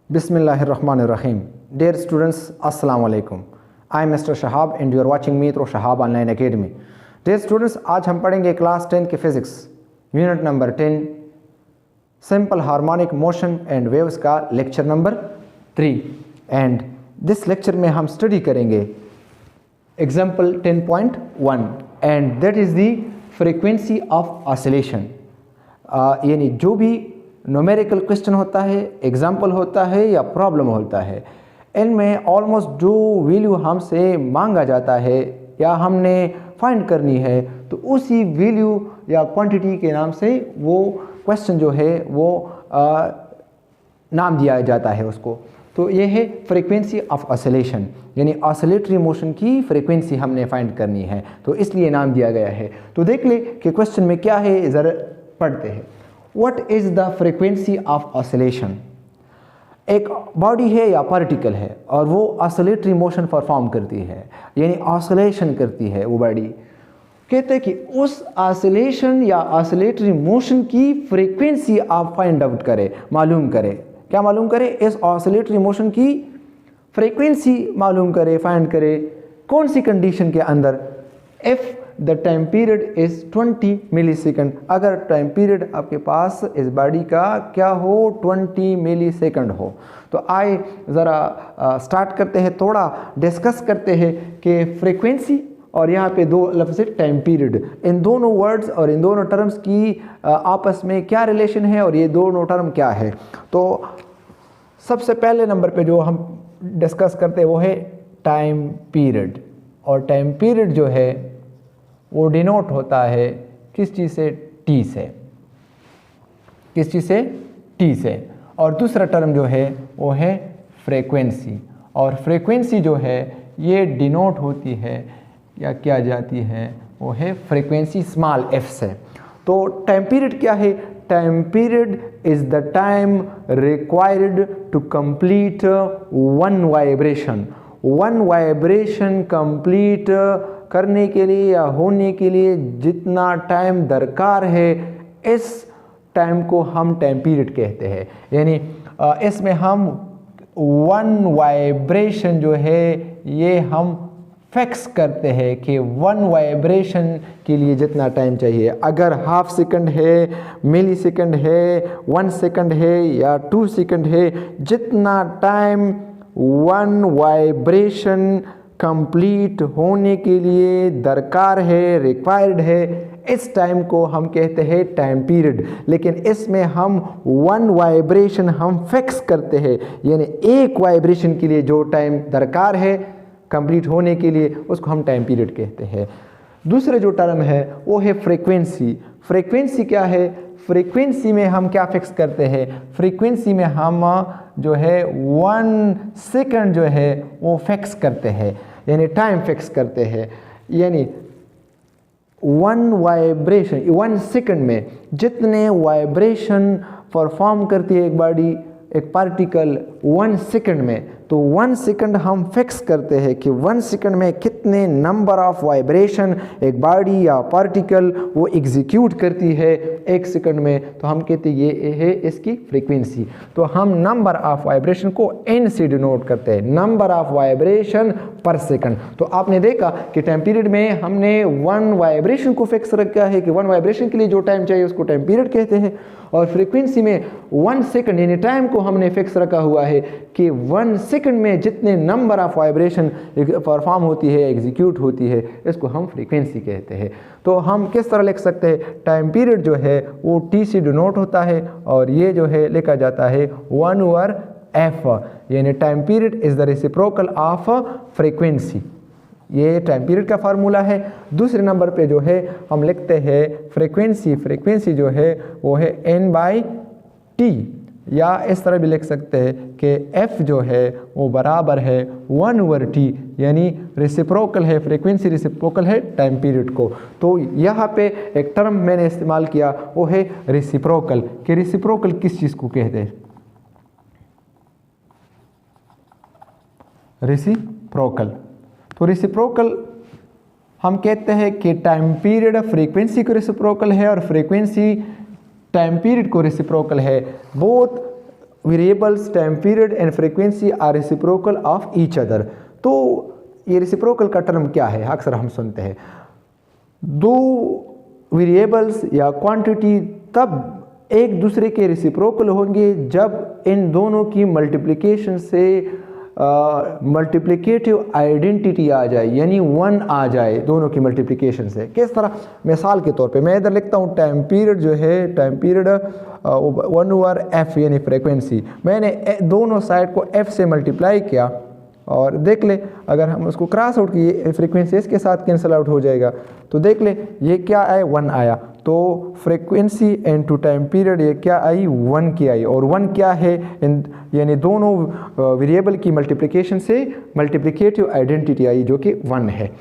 Bismillahirrahmanirrahim. Dear students, Assalamu alaikum. I am Mr. Shahab and you are watching me through Shahab Online Academy. Dear students, आज हम पढ़ेंगे class 10 के physics unit number 10 simple harmonic motion and waves का lecture number 3 and this lecture में हम study करेंगे example 10.1 and that is the frequency of oscillation. यानी जो भी न्यूमेरिकल क्वेश्चन होता है, एग्जाम्पल होता है या प्रॉब्लम होता है, इनमें ऑलमोस्ट जो वैल्यू हमसे मांगा जाता है या हमने फाइंड करनी है तो उसी वैल्यू या क्वांटिटी के नाम से वो क्वेश्चन जो है वो नाम दिया जाता है उसको। तो ये है फ्रीक्वेंसी ऑफ ऑसिलेशन, यानी ऑसिलेटरी मोशन की फ्रीक्वेंसी हमने फाइंड करनी है, तो इसलिए नाम दिया गया है। तो देख ले कि क्वेश्चन में क्या है, ज़रा पढ़ते हैं। What is the frequency of oscillation? एक बॉडी है या पार्टिकल है और वो ऑसिलेटरी मोशन परफॉर्म करती है, यानी ऑसिलेशन करती है वो बॉडी। कहते हैं कि उस ऑसिलेशन या ऑसिलेटरी मोशन की फ्रीक्वेंसी आप फाइंड आउट करें, मालूम करें। क्या मालूम करें? इस ऑसिलेटरी मोशन की फ्रीक्वेंसी मालूम करें, फाइंड करें। कौन सी कंडीशन के अंदर? If the time period is 20 millisecond. अगर टाइम पीरियड आपके पास इस बॉडी का क्या हो, 20 मिली सेकेंड हो। तो आए ज़रा स्टार्ट करते हैं, थोड़ा डिस्कस करते हैं कि फ्रीक्वेंसी और यहाँ पे दो लफ्ज़ है टाइम पीरियड, इन दोनों वर्ड्स और इन दोनों टर्म्स की आपस में क्या रिलेशन है और ये दोनों टर्म क्या है। तो सबसे पहले नंबर पे जो हम डिस्कस करते हैं वो है टाइम पीरियड। और टाइम पीरियड जो है वो डिनोट होता है किस चीज़ से? टी से। किस चीज़ से? टी से। और दूसरा टर्म जो है वो है फ्रीक्वेंसी, और फ्रीक्वेंसी जो है ये डिनोट होती है या क्या जाती है, वो है फ्रीक्वेंसी स्मॉल एफ से। तो टाइम पीरियड क्या है? Time period is the time required to complete one vibration. One vibration complete करने के लिए या होने के लिए जितना टाइम दरकार है, इस टाइम को हम टाइम पीरियड कहते हैं। यानी इसमें हम वन वाइब्रेशन जो है ये हम फिक्स करते हैं कि वन वाइब्रेशन के लिए जितना टाइम चाहिए। अगर हाफ सेकंड है, मिली सेकंड है, 1 सेकंड है या 2 सेकंड है, जितना टाइम वन वाइब्रेशन कंप्लीट होने के लिए दरकार है, रिक्वायर्ड है, इस टाइम को हम कहते हैं टाइम पीरियड। लेकिन इसमें हम वन वाइब्रेशन हम फिक्स करते हैं, यानी एक वाइब्रेशन के लिए जो टाइम दरकार है कंप्लीट होने के लिए, उसको हम टाइम पीरियड कहते हैं। दूसरे जो टर्म है वो है फ्रीक्वेंसी। फ्रीक्वेंसी क्या है? फ्रीक्वेंसी में हम क्या फिक्स करते हैं? फ्रीक्वेंसी में हम जो है 1 सेकंड जो है वो फिक्स करते हैं, यानी टाइम फिक्स करते हैं। यानी वन वाइब्रेशन 1 सेकंड में जितने वाइब्रेशन परफॉर्म करती है एक बॉडी, एक पार्टिकल 1 सेकंड में, तो 1 सेकंड हम फिक्स करते हैं कि 1 सेकंड में कितने नंबर ऑफ वाइब्रेशन एक बॉडी या पार्टिकल वो एग्जीक्यूट करती है 1 सेकंड में, तो हम कहते हैं ये है इसकी फ्रीक्वेंसी। तो हम नंबर ऑफ वाइब्रेशन को n से डिनोट करते हैं, नंबर ऑफ वाइब्रेशन पर सेकंड। तो आपने देखा कि टाइम पीरियड में हमने 1 वाइब्रेशन को फिक्स रखा है कि 1 वाइब्रेशन के लिए जो टाइम चाहिए उसको टाइम पीरियड कहते हैं, और फ्रीक्वेंसी में 1 सेकंड यानी टाइम को हमने फिक्स रखा हुआ है कि 1 सेकंड में जितने नंबर ऑफ वाइब्रेशन परफॉर्म होती है, एग्जीक्यूट होती है, इसको हम फ्रीक्वेंसी कहते हैं। तो हम किस तरह लिख सकते हैं? टाइम पीरियड जो है वो टी से डिनोट होता है और ये जो है लिखा जाता है 1/f, यानी time period is the reciprocal of frequency. ये टाइम पीरियड का फार्मूला है। दूसरे नंबर पे जो है हम लिखते हैं फ्रीक्वेंसी। फ्रीक्वेंसी जो है वो है n/t, या इस तरह भी लिख सकते हैं कि f जो है वो बराबर है 1/t, यानी रेसिप्रोकल है, फ्रीक्वेंसी रेसिप्रोकल है टाइम पीरियड को। तो यहाँ पे एक टर्म मैंने इस्तेमाल किया वो है रेसिप्रोकल, कि रेसिप्रोकल किस चीज़ को कहते हैं? रेसिप्रोकल। तो रेसिप्रोकल हम कहते हैं कि टाइम पीरियड फ्रीक्वेंसी को रेसिप्रोकल है और फ्रीक्वेंसी टाइम पीरियड को रेसिप्रोकल है। Both variables time period and frequency are reciprocal of each other. तो ये रेसिप्रोकल का टर्म क्या है, अक्सर हम सुनते हैं दो वेरिएबल्स या क्वांटिटी तब एक दूसरे के रेसिप्रोकल होंगे जब इन दोनों की मल्टीप्लिकेशन से मल्टीप्लिकेटिव आइडेंटिटी आ जाए, यानी 1 आ जाए दोनों की मल्टीप्लिकेशन से। किस तरह, मिसाल के तौर पे मैं इधर लिखता हूँ टाइम पीरियड जो है, टाइम पीरियड 1/f यानी फ्रीक्वेंसी, मैंने दोनों साइड को f से मल्टीप्लाई किया और देख ले अगर हम उसको क्रॉस आउट किए फ्रीक्वेंसी इसके साथ कैंसिल आउट हो जाएगा। तो देख ले ये क्या आया, 1 आया। तो फ्रीक्वेंसी इनटू टाइम पीरियड ये क्या आई, 1 की आई। और 1 क्या है, यानी दोनों वेरिएबल की मल्टीप्लिकेशन से मल्टीप्लिकेटिव आइडेंटिटी आई जो कि 1 है।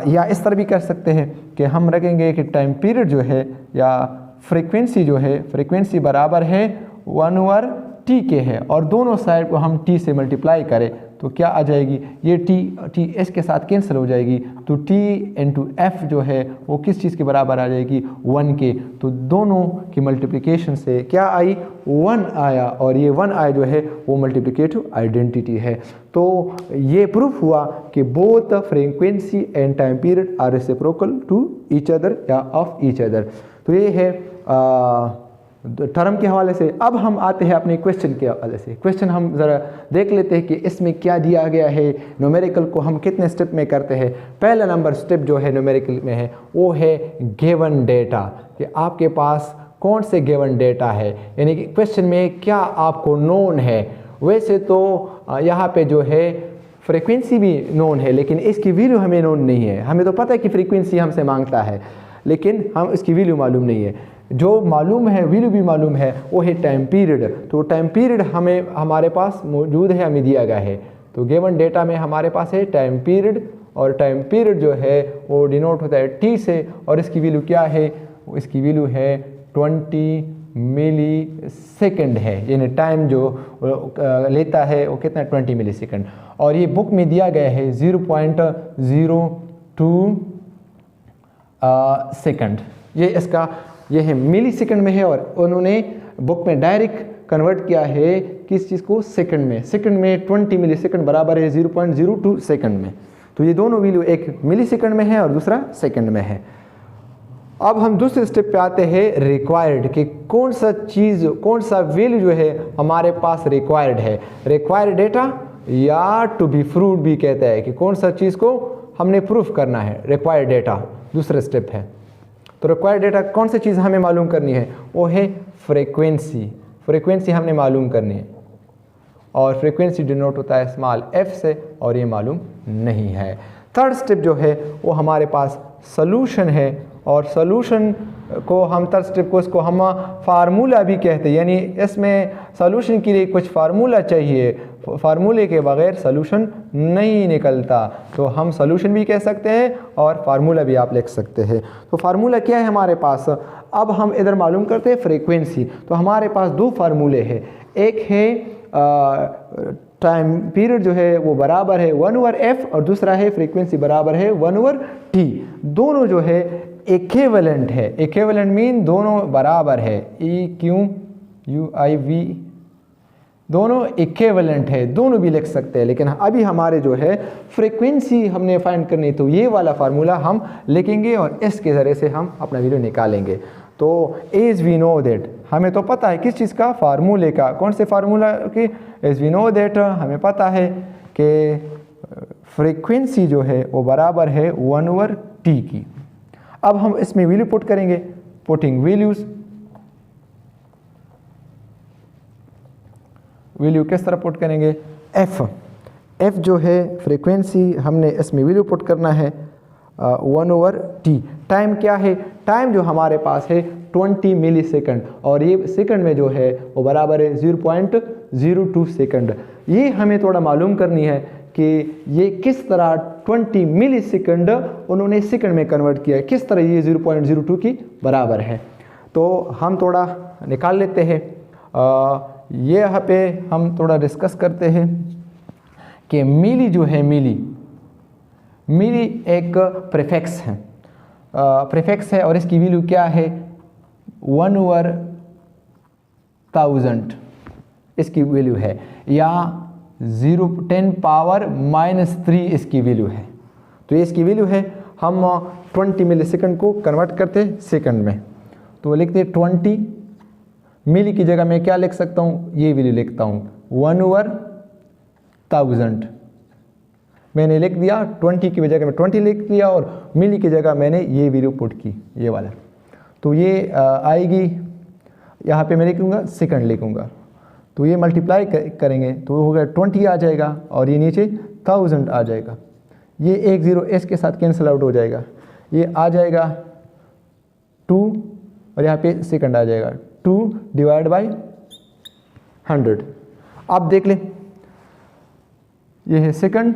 या इस तरह भी कर सकते हैं कि हम रखेंगे कि टाइम पीरियड जो है या फ्रीक्वेंसी जो है, फ्रीक्वेंसी बराबर है 1/t के है और दोनों साइड को हम t से मल्टीप्लाई करें तो क्या आ जाएगी, ये t इसके साथ कैंसिल हो जाएगी। तो t इंटू f जो है वो किस चीज़ के बराबर आ जाएगी, 1 के। तो दोनों की मल्टीप्लिकेशन से क्या आई, 1 आया और ये 1 आया जो है वो मल्टीप्लिकेटिव आइडेंटिटी है। तो ये प्रूफ हुआ कि both frequency and time period are reciprocal to each other या ऑफ ईच अदर। तो ये है टर्म के हवाले से। अब हम आते हैं अपने क्वेश्चन के हवाले से। क्वेश्चन हम ज़रा देख लेते हैं कि इसमें क्या दिया गया है, न्यूमेरिकल को हम कितने स्टेप में करते हैं। पहला नंबर स्टेप जो है न्यूमेरिकल में है वो है गिवन डेटा, कि आपके पास कौन से गिवन डेटा है, यानी कि क्वेश्चन में क्या आपको नोन है। वैसे तो यहाँ पे जो है फ्रीक्वेंसी भी नोन है लेकिन इसकी वैल्यू हमें नोन नहीं है। हमें तो पता है कि फ्रीक्वेंसी हमसे मांगता है लेकिन हम इसकी वैल्यू मालूम नहीं है। जो मालूम है, वैल्यू भी मालूम है, वो है टाइम पीरियड। तो टाइम पीरियड हमारे पास मौजूद है, हमें दिया गया है। तो गिवन डेटा में हमारे पास है टाइम पीरियड और टाइम पीरियड जो है वो डिनोट होता है t से और इसकी वैल्यू क्या है, इसकी वैल्यू है 20 मिली सेकेंड है, यानी टाइम जो लेता है वो कितना, 20 मिली सेकेंड। और ये बुक में दिया गया है 0.02 सेकेंड। ये है मिली सेकंड में है और उन्होंने बुक में डायरेक्ट कन्वर्ट किया है किस चीज़ को, सेकंड में। सेकंड में 20 मिली सेकंड बराबर है 0.02 सेकंड में। तो ये दोनों वैल्यू, एक मिली सेकंड में है और दूसरा सेकंड में है। अब हम दूसरे स्टेप पे आते हैं रिक्वायर्ड, कि कौन सा चीज़, कौन सा वैल्यू जो है हमारे पास रिक्वायर्ड है। रिक्वायर्ड डेटा या टू बी प्रूव्ड भी कहता है कि कौन सा चीज़ को हमने प्रूफ करना है, रिक्वायर्ड डेटा दूसरा स्टेप है। तो रिक्वायर्ड डेटा कौन सी चीज़ हमें मालूम करनी है, वो है फ्रीक्वेंसी। फ्रीक्वेंसी हमने मालूम करनी है और फ्रीक्वेंसी डिनोट होता है स्मॉल f से और ये मालूम नहीं है। थर्ड स्टेप जो है वो हमारे पास सॉल्यूशन है और सॉल्यूशन को हम थर्ड स्टेप को इसको हम फार्मूला भी कहते हैं, यानी इसमें सॉल्यूशन के लिए कुछ फार्मूला चाहिए, फार्मूले के बगैर सॉल्यूशन नहीं निकलता। तो हम सॉल्यूशन भी कह सकते हैं और फार्मूला भी आप लिख सकते हैं। तो फार्मूला क्या है हमारे पास, अब हम इधर मालूम करते हैं फ्रीक्वेंसी। तो हमारे पास दो फार्मूले हैं, एक है टाइम पीरियड जो है वो बराबर है 1/f और दूसरा है फ्रीक्वेंसी बराबर है 1/t। दोनों जो है इक्विवेलेंट है, इक्विवेलेंट मीन दोनों बराबर है, EQUIV दोनों इक्विवेलेंट है, दोनों भी लिख सकते हैं। लेकिन अभी हमारे जो है फ्रीक्वेंसी हमने फाइंड करनी, तो ये वाला फार्मूला हम लिखेंगे और इसके ज़रिए से हम अपना वैल्यू निकालेंगे। तो एज वी नो दैट, हमें तो पता है किस चीज़ का, फार्मूले का। कौन से फार्मूला की, एज वी नो दैट हमें पता है कि फ्रीक्वेंसी जो है वो बराबर है 1/t की। अब हम इसमें वैल्यू पुट करेंगे, पुटिंग वैल्यूज़। वैल्यू किस तरह पुट करेंगे, f जो है फ्रीक्वेंसी, हमने इसमें वैल्यू पुट करना है 1/t। टाइम क्या है, टाइम जो हमारे पास है 20 मिली सेकंड और ये सेकंड में जो है वो बराबर है 0.02 सेकंड। ये हमें थोड़ा मालूम करनी है कि ये किस तरह 20 मिली सेकंड उन्होंने सेकंड में कन्वर्ट किया है, किस तरह ये 0.02 की बराबर है। तो हम थोड़ा निकाल लेते हैं। ये यहाँ पे हम थोड़ा डिस्कस करते हैं कि मिली जो है, मिली एक प्रीफिक्स है, प्रीफिक्स है और इसकी वैल्यू क्या है 1/1000। इसकी वैल्यू है, या 10⁻³ इसकी वैल्यू है। तो ये इसकी वैल्यू है। हम 20 मिलीसेकंड को कन्वर्ट करते हैं सेकंड में, तो लिखते हैं 20 मिली की जगह मैं क्या लिख सकता हूँ, ये वैल्यू लिखता हूँ 1/1000। मैंने लिख दिया 20 की जगह में 20 लिख दिया और मिली की जगह मैंने ये वैल्यू पुट की, ये वाला। तो ये आएगी, यहाँ पे मैं लिखूँगा सेकंड लिखूँगा, तो ये मल्टीप्लाई करेंगे तो हो गया 20 आ जाएगा और ये नीचे 1000 आ जाएगा। ये 1 0 एस के साथ कैंसिल आउट हो जाएगा, ये आ जाएगा 2 और यहाँ पे सेकंड आ जाएगा 2/100। आप देख लें ये है सेकंड,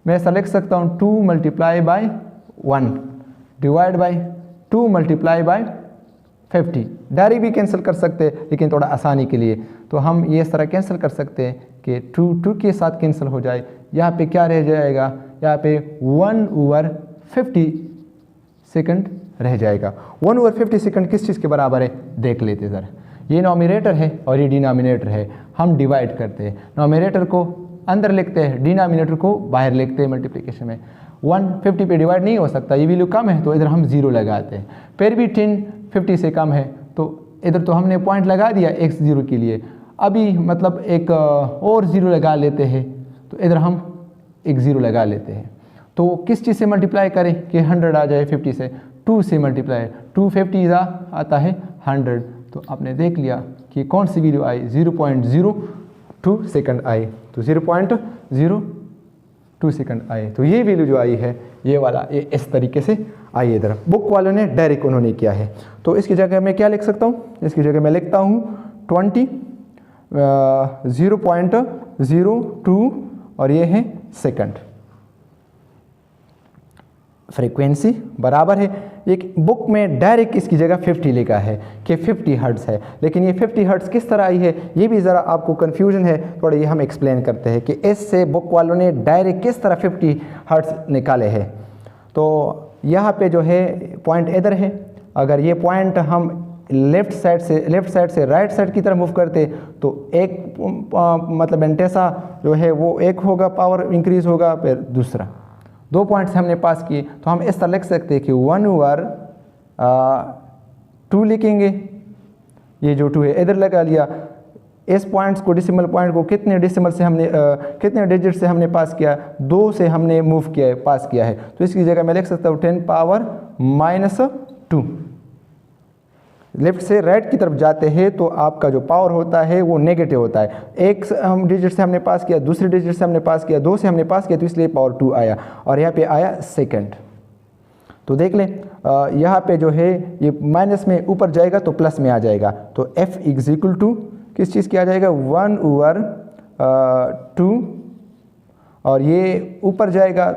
मैं ऐसा लिख सकता हूँ 2 × 1 डिवाइड बाई 2 × 50। डायरेक्ट भी कैंसिल कर सकते हैं लेकिन थोड़ा आसानी के लिए तो हम ये इस तरह कैंसिल कर सकते हैं कि 2 के साथ कैंसिल हो जाए। यहाँ पे क्या रह जाएगा, यहाँ पे 1/50 सेकंड रह जाएगा। 1/50 सेकंड किस चीज़ के बराबर है देख लेते ज़रा। ये नॉमिनेटर है और ये डिनोमिनेटर है, हम डिवाइड करते हैं, नॉमिनेटर को अंदर लिखते हैं, डिनोमिनेटर को बाहर लिखते हैं मल्टीप्लिकेशन में। 150 पे डिवाइड नहीं हो सकता, ये वैल्यू कम है तो इधर हम 0 लगाते हैं। फिर भी 10 50 से कम है तो इधर तो हमने पॉइंट लगा दिया x 0 के लिए, अभी मतलब एक और 0 लगा लेते हैं तो इधर हम एक 0 लगा लेते हैं। तो किस चीज़ से मल्टीप्लाई करें कि 100 आ जाए 50 से, 2 से मल्टीप्लाई, 250 आता है 100। तो आपने देख लिया कि कौन सी वैल्यू आई, 0.02 सेकंड आई, तो 0.02 सेकंड आए। तो ये वैल्यू जो आई है ये वाला, ये इस तरीके से आई। इधर बुक वालों ने डायरेक्ट उन्होंने किया है, तो इसकी जगह मैं क्या लिख सकता हूँ, इसकी जगह मैं लिखता हूँ 20 0.02 और ये है सेकंड। फ्रीक्वेंसी बराबर है, एक बुक में डायरेक्ट इसकी जगह 50 लिखा है कि 50 हर्ट्ज़ है, लेकिन ये 50 हर्ट्ज़ किस तरह आई है ये भी ज़रा आपको कन्फ्यूजन है, थोड़ा ये हम एक्सप्लेन करते हैं कि इससे बुक वालों ने डायरेक्ट किस तरह 50 हर्ट्ज़ निकाले हैं। तो यहाँ पे जो है पॉइंट इधर है, अगर ये पॉइंट हम लेफ़्ट साइड से राइट साइड की तरफ मूव करते तो एक मतलब एंटेसा जो है वो एक होगा, पावर इंक्रीज़ होगा, फिर दूसरा। 2 पॉइंट्स हमने पास किए तो हम इस तरह लिख सकते हैं कि 1/2 लिखेंगे, ये जो 2 है इधर लगा लिया। इस पॉइंट्स को डेसिमल पॉइंट को कितने डेसिमल से हमने कितने डिजिट से हमने पास किया, 2 से हमने मूव किया है, पास किया है। तो इसकी जगह मैं लिख सकता हूँ 10⁻²। लेफ्ट से राइट की तरफ जाते हैं तो आपका जो पावर होता है वो नेगेटिव होता है। एक हम डिजिट से हमने पास किया, दूसरे डिजिट से हमने पास किया, 2 से हमने पास किया तो इसलिए पावर 2 आया और यहाँ पे आया सेकंड। तो देख लें यहाँ पे जो है ये माइनस में ऊपर जाएगा तो प्लस में आ जाएगा, तो F = किस चीज़ की आ जाएगा 1/2 और ये ऊपर जाएगा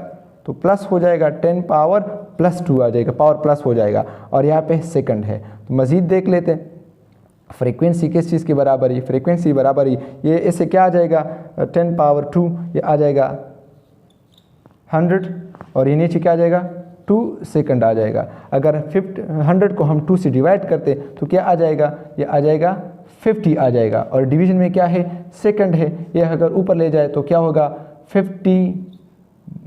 तो प्लस हो जाएगा 10⁻+2 आ जाएगा, पावर प्लस हो जाएगा और यहाँ पे सेकंड है। तो मज़ीद देख लेते हैं फ्रीक्वेंसी किस चीज़ के बराबर है, फ्रीक्वेंसी बराबर ही ये इससे क्या आ जाएगा 10⁻2 ये आ जाएगा 100 और ये नीचे क्या आ जाएगा 2 सेकंड आ जाएगा। अगर 100 को हम 2 से डिवाइड करते तो क्या आ जाएगा, ये आ जाएगा 50 आ जाएगा और डिवीजन में क्या है सेकंड है, ये अगर ऊपर ले जाए तो क्या होगा 50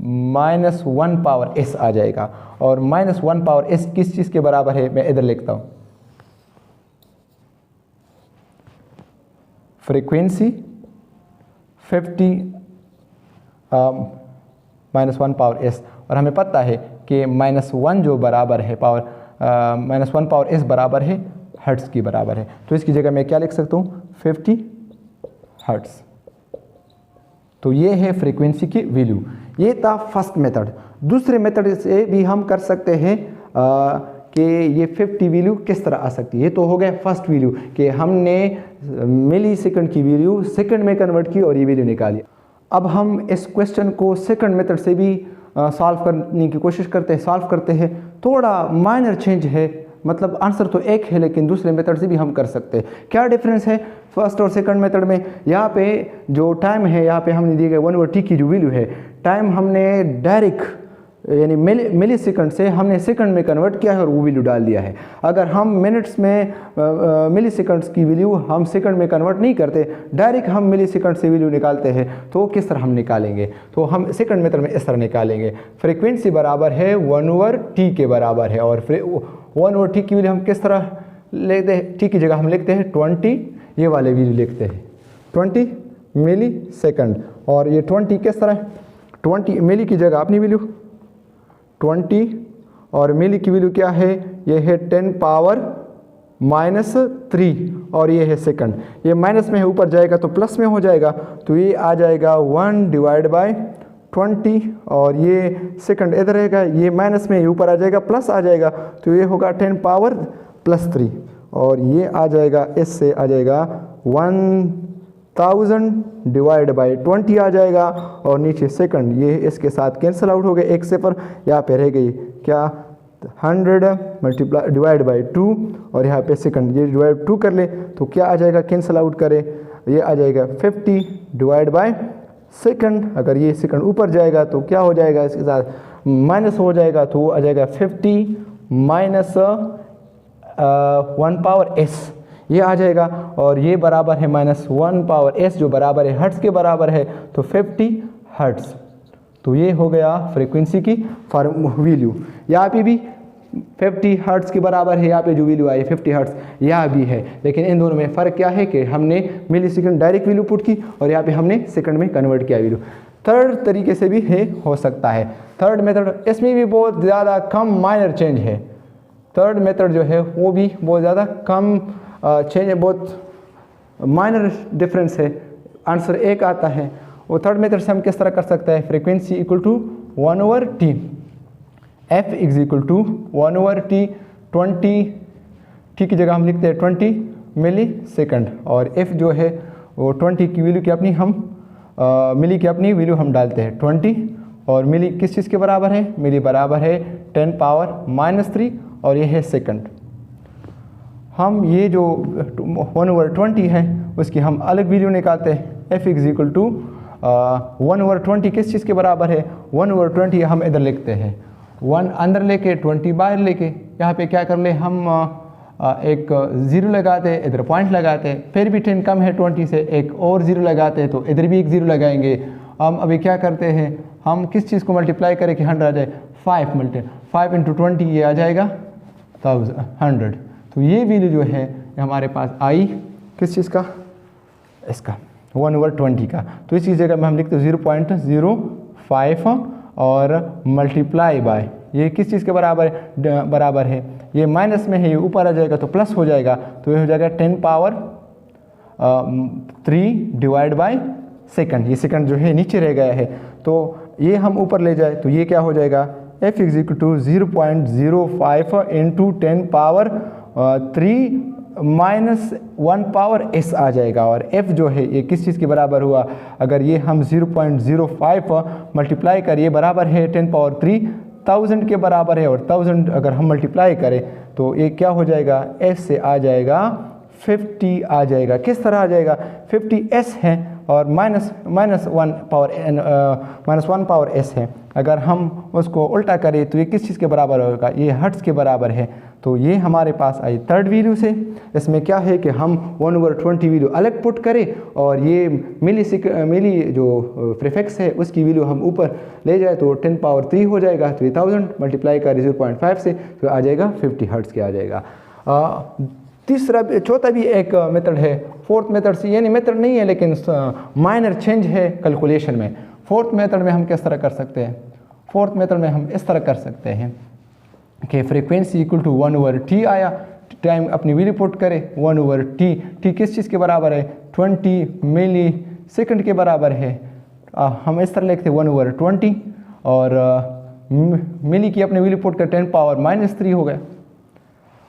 - 1 पावर s आ जाएगा और -1 पावर s किस चीज़ के बराबर है मैं इधर लिखता हूँ, फ्रीक्वेंसी 50 -1 पावर s और हमें पता है कि -1 जो बराबर है पावर -1 पावर s बराबर है हर्ट्ज़ की बराबर है। तो इसकी जगह मैं क्या लिख सकता हूँ 50 हर्ट्ज़। तो ये है फ्रीक्वेंसी की वैल्यू। ये था फर्स्ट मेथड। दूसरे मेथड से भी हम कर सकते हैं कि ये 50 वैल्यू किस तरह आ सकती है। ये तो हो गया फर्स्ट वैल्यू कि हमने मिली सेकंड की वैल्यू सेकंड में कन्वर्ट की और ये वैल्यू निकाली। अब हम इस क्वेश्चन को सेकंड मेथड से भी सॉल्व करने की कोशिश करते हैं। थोड़ा माइनर चेंज है, मतलब आंसर तो एक है लेकिन दूसरे मेथड से भी हम कर सकते हैं। क्या डिफरेंस है फर्स्ट और सेकंड मेथड में, यहाँ पे जो टाइम है यहाँ पे हमने दिए गए 1/t की जो वैल्यू है, टाइम हमने डायरेक्ट यानी मिली सेकंड से हमने सेकंड में कन्वर्ट किया है और वो वैल्यू डाल दिया है। अगर हम मिनट्स में मिली सेकंड्स की वैल्यू हम सेकंड में कन्वर्ट नहीं करते, डायरेक्ट हम मिली सेकंड से वैल्यू निकालते हैं, तो किस तरह हम निकालेंगे? तो हम सेकंड मेथड में इस तरह निकालेंगे। फ्रीक्वेंसी बराबर है 1/t के बराबर है, और 1/t की वैल्यू हम किस तरह लेते हैं? t की जगह हम लिखते हैं 20, ये वाले वैल्यू लिखते हैं 20 मिली सेकंड। और ये 20 किस तरह? 20 मिली की जगह अपनी वैल्यू 20 और मिली की वैल्यू क्या है? ये है 10⁻³ और ये है सेकंड। ये माइनस में है, ऊपर जाएगा तो प्लस में हो जाएगा, तो ये आ जाएगा 1/20 और ये सेकंड इधर रहेगा, ये माइनस में ऊपर आ जाएगा प्लस आ जाएगा, तो ये होगा 10⁻+3 और ये आ जाएगा, इससे आ जाएगा 1000/20 आ जाएगा और नीचे सेकंड, ये इसके साथ कैंसिल आउट हो गए, एक से पर यहाँ पे रह गई क्या 100/2 और यहाँ पे सेकंड, ये डिवाइड 2 कर ले तो क्या आ जाएगा? कैंसिल आउट करें, ये आ जाएगा 50/सेकंड। अगर ये सेकंड ऊपर जाएगा तो क्या हो जाएगा? इसके साथ माइनस हो जाएगा, तो वो आ जाएगा 50 - 1/s, ये आ जाएगा। और ये बराबर है -1/s जो बराबर है हर्ट्ज़ के बराबर है, तो 50 हर्ट्ज़। तो ये हो गया फ्रीक्वेंसी की वैल्यू। यहाँ पे भी 50 हर्ट्ज़ के बराबर है, यहाँ पे जो वैल्यू आई 50 हर्ट्ज़ यहाँ भी है, लेकिन इन दोनों में फ़र्क क्या है कि हमने मिली सेकंड डायरेक्ट वैल्यू पुट की और यहाँ पे हमने सेकंड में कन्वर्ट किया वैल्यू। थर्ड तरीके से भी है, हो सकता है थर्ड मेथड, इसमें भी बहुत ज़्यादा कम माइनर चेंज है। थर्ड मेथड जो है वो भी बहुत ज़्यादा कम चेंज है, बहुत माइनर डिफरेंस है, आंसर एक आता है। वो थर्ड मेथड से हम किस तरह कर सकते हैं? Frequency equal to 1/t, f is equal to 1/t, 20 t की जगह हम लिखते हैं 20 मिली सेकंड, और f जो है वो 20 की वैल्यू की अपनी हम मिली की अपनी वैल्यू हम डालते हैं 20, और मिली किस चीज़ के बराबर है? मिली बराबर है 10⁻³ और ये है सेकंड। हम ये जो 1/20 है उसकी हम अलग वैल्यू निकालते हैं। f इज इक्वल टू 1/20 किस चीज़ के बराबर है? 1/20 हम इधर लिखते हैं 1 अंदर लेके 20 बाहर लेके, यहाँ पे क्या कर ले हम एक ज़ीरो लगाते हैं, इधर पॉइंट लगाते हैं, फिर भी 10 कम है 20 से, एक और ज़ीरो लगाते हैं, तो इधर भी एक ज़ीरो लगाएंगे। हम अभी क्या करते हैं, हम किस चीज़ को मल्टीप्लाई करें कि 100 आ जाए? 5 × 20 ये आ जाएगा 100। तो ये वैल्यू जो है हमारे पास आई किस चीज़ का? इसका 1/20 का। तो इसी जगह में हम लिखते हैं 0.05 और मल्टीप्लाई बाय, ये किस चीज़ के बराबर है? ये माइनस में है, ये ऊपर आ जाएगा तो प्लस हो जाएगा, तो ये हो जाएगा 10⁻³ डिवाइड बाय सेकंड। ये सेकंड जो है नीचे रह गया है, तो ये हम ऊपर ले जाए तो ये क्या हो जाएगा? f is equal to 0.05 × 10⁻³ -1/s आ जाएगा। और f जो है ये किस चीज़ के बराबर हुआ? अगर ये हम 0.05 मल्टीप्लाई करिए बराबर है 10⁻³ 1000 के बराबर है, और 1000 अगर हम मल्टीप्लाई करें तो ये क्या हो जाएगा? f से आ जाएगा 50 आ जाएगा। किस तरह आ जाएगा? 50s है और -1/s है। अगर हम उसको उल्टा करें तो ये किस चीज़ के बराबर होगा? ये हर्ट्ज़ के बराबर है। तो ये हमारे पास आई थर्ड वैल्यू से। इसमें क्या है कि हम 1/20 वैल्यू अलग पुट करें और ये मिली जो प्रीफिक्स है उसकी वैल्यू हम ऊपर ले जाए तो 10⁻³ हो जाएगा, तो ये 1000 मल्टीप्लाई करें 0.5 से तो आ जाएगा 50 हर्ट्ज़ के आ जाएगा। चौथा भी एक मेथड है, फोर्थ मेथड से, यानी मेथड नहीं है लेकिन माइनर चेंज है कैलकुलेशन में। फोर्थ मेथड में हम किस तरह कर सकते हैं? फोर्थ मेथड में हम इस तरह कर सकते हैं कि फ्रीक्वेंसी इक्वल टू 1/t आया, टाइम अपनी वैल्यू पुट करें 1/t, t किस चीज़ के बराबर है? 20 मिली सेकंड के बराबर है। हम इस तरह लिखते हैं 1/20 और मिली की अपनी वैल्यू पुट कर 10⁻³ हो गया।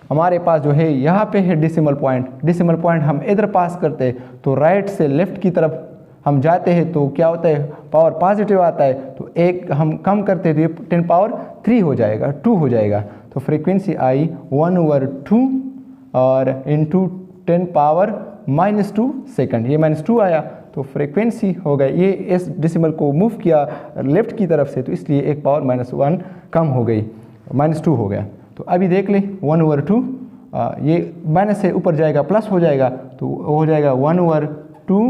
हमारे पास जो है यहाँ पे है डेसिमल पॉइंट हम इधर पास करते हैं तो राइट से लेफ़्ट की तरफ हम जाते हैं तो क्या होता है? पावर पॉजिटिव आता है, तो एक हम कम करते हैं तो ये 10⁻³ हो जाएगा, 2 हो जाएगा। तो फ्रीक्वेंसी आई 1/2 और इंटू 10⁻⁻² सेकंड, ये -2 आया तो फ्रीक्वेंसी हो गया, ये इस डेसिमल को मूव किया लेफ्ट की तरफ से, तो इसलिए 1 पावर -1 कम हो गई, -2 हो गया। तो अभी देख ले 1/2, ये माइनस से ऊपर जाएगा प्लस हो जाएगा, तो हो जाएगा 1/2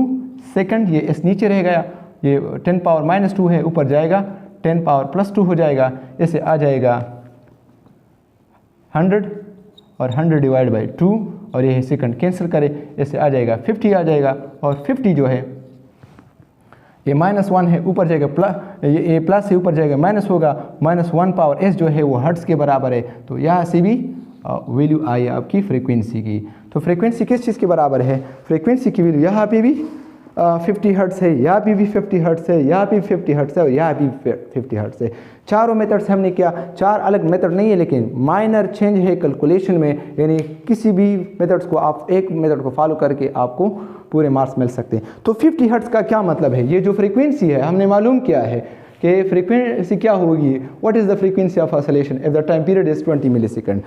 सेकंड, ये इस नीचे रह गया, ये 10 पावर -2 है, ऊपर जाएगा 10 पावर +2 हो जाएगा, ऐसे आ जाएगा 100 और 100 डिवाइड बाई 2 और ये सेकंड कैंसिल करे, ऐसे आ जाएगा 50 आ जाएगा। और 50 जो है ये -1 है, ऊपर जाएगा ये प्लस से ऊपर जाएगा माइनस होगा, -1 पावर s जो है वो हर्ट्ज़ के बराबर है। तो यहाँ से भी वैल्यू आई आपकी फ्रीक्वेंसी की। तो फ्रीक्वेंसी किस चीज़ के बराबर है? फ्रीक्वेंसी की वैल्यू यहाँ पे भी 50 हर्ट्ज़ है, यहाँ पे भी 50 हर्ट्ज़ है, यहाँ पे भी 50 हर्ट्ज़ है और यहाँ भी 50 हर्ट्ज़ है। चारों मेथड से हमने किया, 4 अलग मेथड नहीं है लेकिन माइनर चेंज है कैलकुलेशन में, यानी किसी भी मेथड्स को आप एक मेथड को फॉलो करके आपको पूरे मार्क्स मिल सकते हैं। तो 50 हर्ट्ज़ का क्या मतलब है? ये जो फ्रीक्वेंसी है हमने मालूम किया है कि फ्रीक्वेंसी क्या होगी, what is the frequency of oscillation if the time period is 20 millisecond.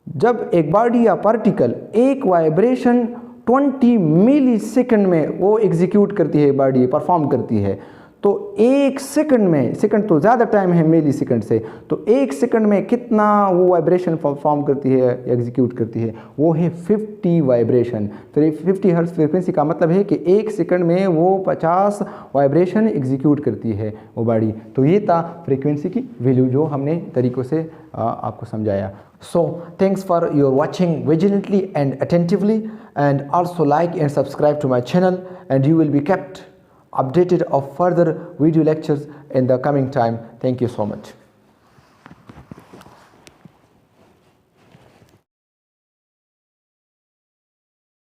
जब एक बॉडी या पार्टिकल एक वाइब्रेशन 20 मिलीसेकंड में वो एग्जीक्यूट करती है, बॉडी परफॉर्म करती है, तो 1 सेकंड में, सेकंड तो ज़्यादा टाइम है मिली सेकंड से, तो 1 सेकंड में कितना वो वाइब्रेशन परफॉर्म करती है, एग्जीक्यूट करती है, वो है 50 वाइब्रेशन। तो ये 50 हर्ट्ज़ फ्रीक्वेंसी का मतलब है कि 1 सेकंड में वो 50 वाइब्रेशन एग्जीक्यूट करती है वो बॉडी। तो ये था फ्रीक्वेंसी की वैल्यू जो हमने तरीक़ों से आपको समझाया। So thanks for your watching vigilantly and attentively, and also like and subscribe to my channel, and you will be kept updated of further video lectures in the coming time. Thank you so much.